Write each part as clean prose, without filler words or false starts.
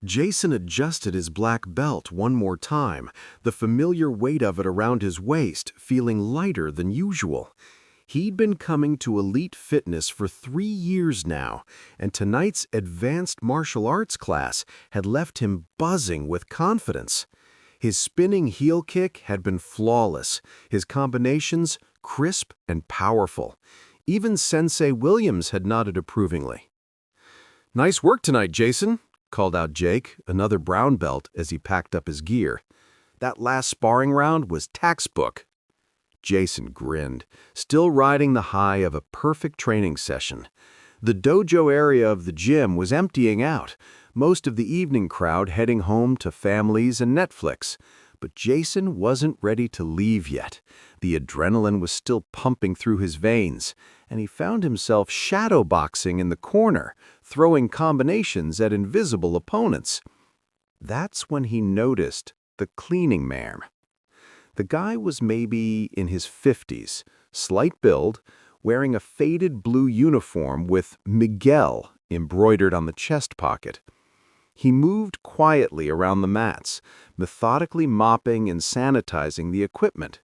Jason adjusted his black belt one more time, the familiar weight of it around his waist feeling lighter than usual. He'd been coming to Elite Fitness for 3 years now, and tonight's advanced martial arts class had left him buzzing with confidence. His spinning heel kick had been flawless, his combinations crisp and powerful. Even Sensei Williams had nodded approvingly. "Nice work tonight, Jason," called out Jake, another brown belt, as he packed up his gear. "That last sparring round was textbook." Jason grinned, still riding the high of a perfect training session. The dojo area of the gym was emptying out, most of the evening crowd heading home to families and Netflix. But Jason wasn't ready to leave yet. The adrenaline was still pumping through his veins, and he found himself shadowboxing in the corner, throwing combinations at invisible opponents. That's when he noticed the cleaning man. The guy was maybe in his 50s, slight build, wearing a faded blue uniform with Miguel embroidered on the chest pocket. He moved quietly around the mats, methodically mopping and sanitizing the equipment.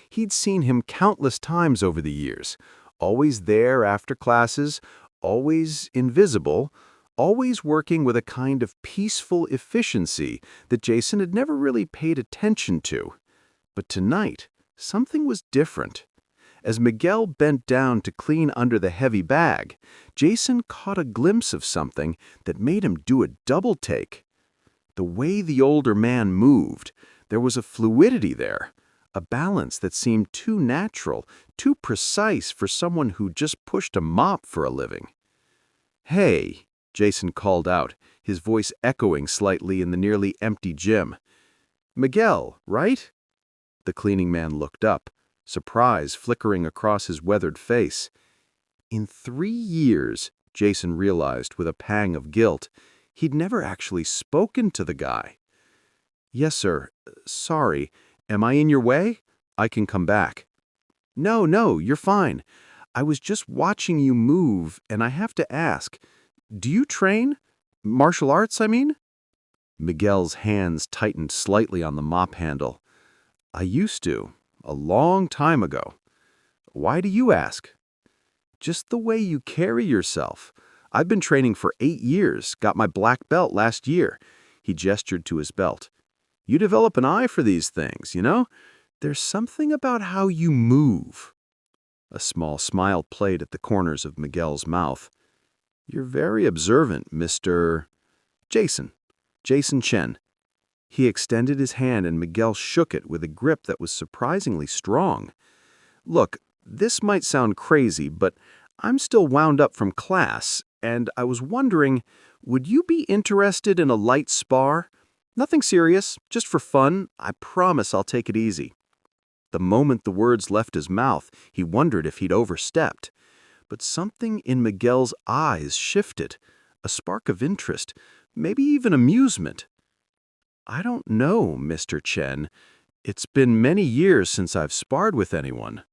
He'd seen him countless times over the years, always there after classes, always invisible, always working with a kind of peaceful efficiency that Jason had never really paid attention to. But tonight, something was different. As Miguel bent down to clean under the heavy bag, Jason caught a glimpse of something that made him do a double take. The way the older man moved, there was a fluidity there, a balance that seemed too natural, too precise for someone who just pushed a mop for a living. "Hey," Jason called out, his voice echoing slightly in the nearly empty gym. "Miguel, right?" The cleaning man looked up, surprise flickering across his weathered face. In 3 years, Jason realized with a pang of guilt, he'd never actually spoken to the guy. "Yes, sir. Sorry. Am I in your way? I can come back." No, you're fine. I was just watching you move, and I have to ask, do you train? Martial arts, I mean?" Miguel's hands tightened slightly on the mop handle. "I used to. A long time ago." "Why do you ask?" "Just the way you carry yourself. I've been training for 8 years, got my black belt last year." He gestured to his belt. "You develop an eye for these things, you know? There's something about how you move." A small smile played at the corners of Miguel's mouth. "You're very observant, Mr. Jason. Jason Chen." He extended his hand and Miguel shook it with a grip that was surprisingly strong. "Look, this might sound crazy, but I'm still wound up from class, and I was wondering, would you be interested in a light spar? Nothing serious, just for fun. I promise I'll take it easy." The moment the words left his mouth, he wondered if he'd overstepped. But something in Miguel's eyes shifted, a spark of interest, maybe even amusement. "I don't know, Mr. Chen. It's been many years since I've sparred with anyone."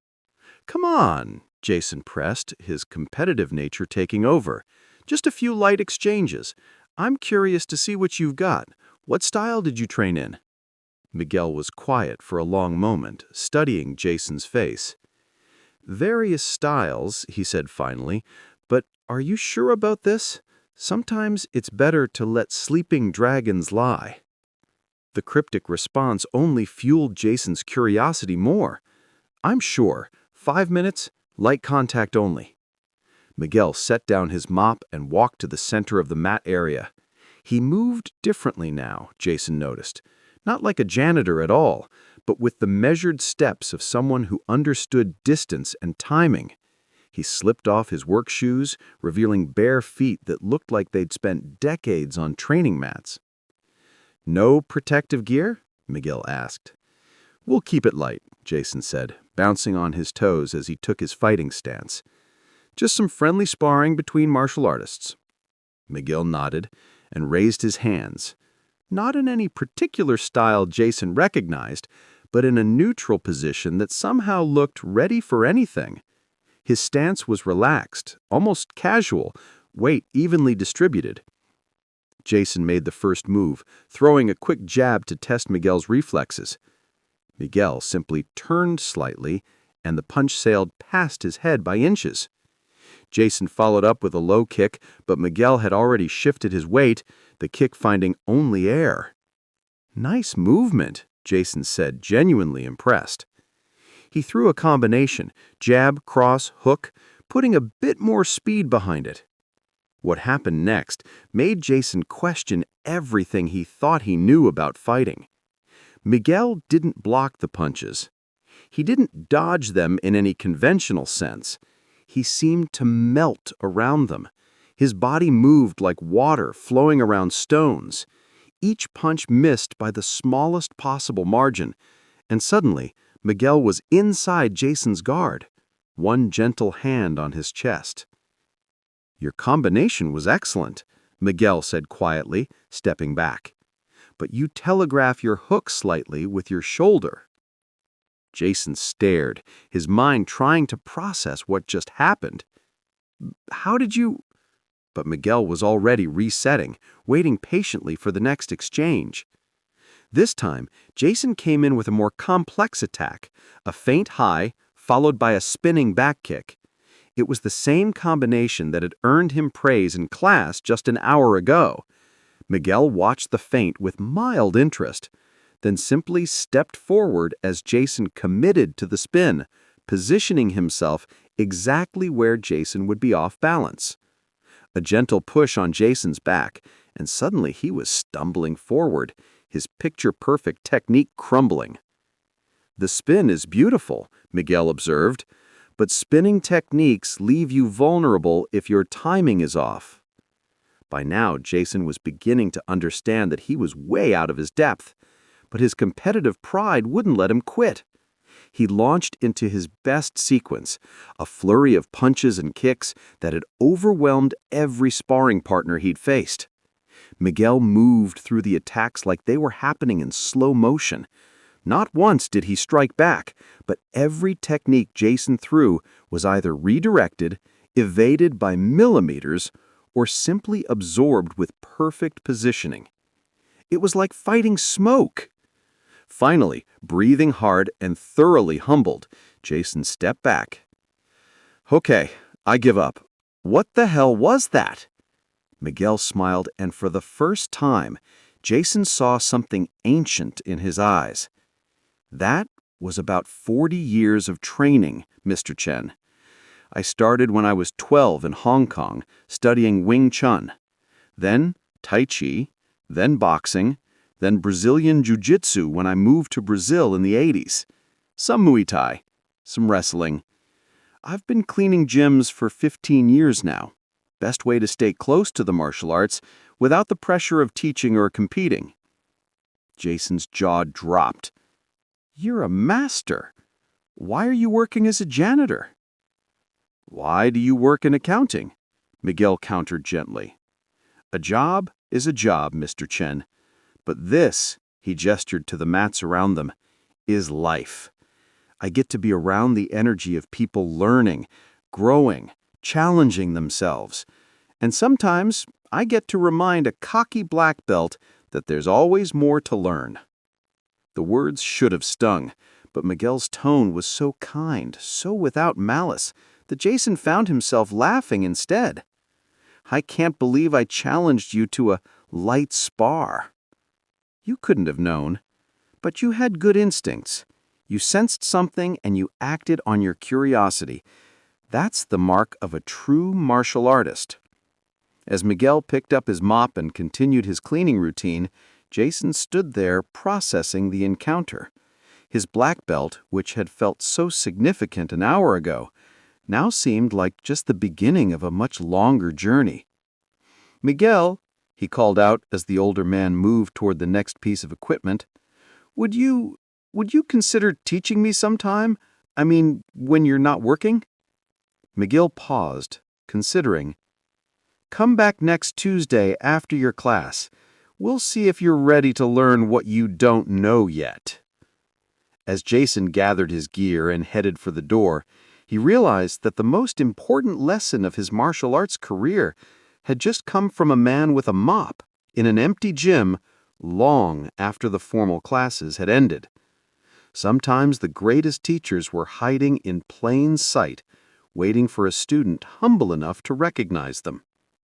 "Come on," Jason pressed, his competitive nature taking over. "Just a few light exchanges. I'm curious to see what you've got. What style did you train in?" Miguel was quiet for a long moment, studying Jason's face. "Various styles," he said finally, "but are you sure about this? Sometimes it's better to let sleeping dragons lie." The cryptic response only fueled Jason's curiosity more. "I'm sure. 5 minutes, light contact only." Miguel set down his mop and walked to the center of the mat area. He moved differently now, Jason noticed. Not like a janitor at all, but with the measured steps of someone who understood distance and timing. He slipped off his work shoes, revealing bare feet that looked like they'd spent decades on training mats. "No protective gear?" Miguel asked. "We'll keep it light," Jason said, bouncing on his toes as he took his fighting stance. "Just some friendly sparring between martial artists." Miguel nodded and raised his hands. Not in any particular style Jason recognized, but in a neutral position that somehow looked ready for anything. His stance was relaxed, almost casual, weight evenly distributed. Jason made the first move, throwing a quick jab to test Miguel's reflexes. Miguel simply turned slightly, and the punch sailed past his head by inches. Jason followed up with a low kick, but Miguel had already shifted his weight, the kick finding only air. "Nice movement," Jason said, genuinely impressed. He threw a combination, jab, cross, hook, putting a bit more speed behind it. What happened next made Jason question everything he thought he knew about fighting. Miguel didn't block the punches. He didn't dodge them in any conventional sense. He seemed to melt around them. His body moved like water flowing around stones. Each punch missed by the smallest possible margin, and suddenly Miguel was inside Jason's guard, one gentle hand on his chest. "Your combination was excellent," Miguel said quietly, stepping back. "But you telegraph your hook slightly with your shoulder." Jason stared, his mind trying to process what just happened. "How did you—" But Miguel was already resetting, waiting patiently for the next exchange. This time, Jason came in with a more complex attack, a feint high, followed by a spinning back kick. It was the same combination that had earned him praise in class just an hour ago. Miguel watched the feint with mild interest, then simply stepped forward as Jason committed to the spin, positioning himself exactly where Jason would be off balance. A gentle push on Jason's back, and suddenly he was stumbling forward, his picture-perfect technique crumbling. "The spin is beautiful," Miguel observed, "but spinning techniques leave you vulnerable if your timing is off." By now, Jason was beginning to understand that he was way out of his depth, but his competitive pride wouldn't let him quit. He launched into his best sequence, a flurry of punches and kicks that had overwhelmed every sparring partner he'd faced. Miguel moved through the attacks like they were happening in slow motion. Not once did he strike back, but every technique Jason threw was either redirected, evaded by millimeters, or simply absorbed with perfect positioning. It was like fighting smoke. Finally, breathing hard and thoroughly humbled, Jason stepped back. "Okay, I give up. What the hell was that?" Miguel smiled, and for the first time, Jason saw something ancient in his eyes. "That was about 40 years of training, Mr. Chen. I started when I was 12 in Hong Kong, studying Wing Chun. Then Tai Chi, then boxing, then Brazilian Jiu-Jitsu when I moved to Brazil in the 80s. Some Muay Thai, some wrestling. I've been cleaning gyms for 15 years now. Best way to stay close to the martial arts without the pressure of teaching or competing." Jason's jaw dropped. "You're a master. Why are you working as a janitor?" "Why do you work in accounting?" Miguel countered gently. "A job is a job, Mr. Chen. But this," he gestured to the mats around them, "is life. I get to be around the energy of people learning, growing, challenging themselves. And sometimes I get to remind a cocky black belt that there's always more to learn." The words should have stung, but Miguel's tone was so kind, so without malice, that Jason found himself laughing instead. "I can't believe I challenged you to a light spar." "You couldn't have known. But you had good instincts. You sensed something and you acted on your curiosity. That's the mark of a true martial artist." As Miguel picked up his mop and continued his cleaning routine, Jason stood there processing the encounter. His black belt, which had felt so significant an hour ago, now seemed like just the beginning of a much longer journey. "Miguel," he called out as the older man moved toward the next piece of equipment, Would you consider teaching me sometime? I mean, when you're not working?" Miguel paused, considering. "Come back next Tuesday after your class. We'll see if you're ready to learn what you don't know yet." As Jason gathered his gear and headed for the door, he realized that the most important lesson of his martial arts career had just come from a man with a mop. in an empty gym long after the formal classes had ended. Sometimes the greatest teachers were hiding in plain sight, waiting for a student humble enough to recognize them.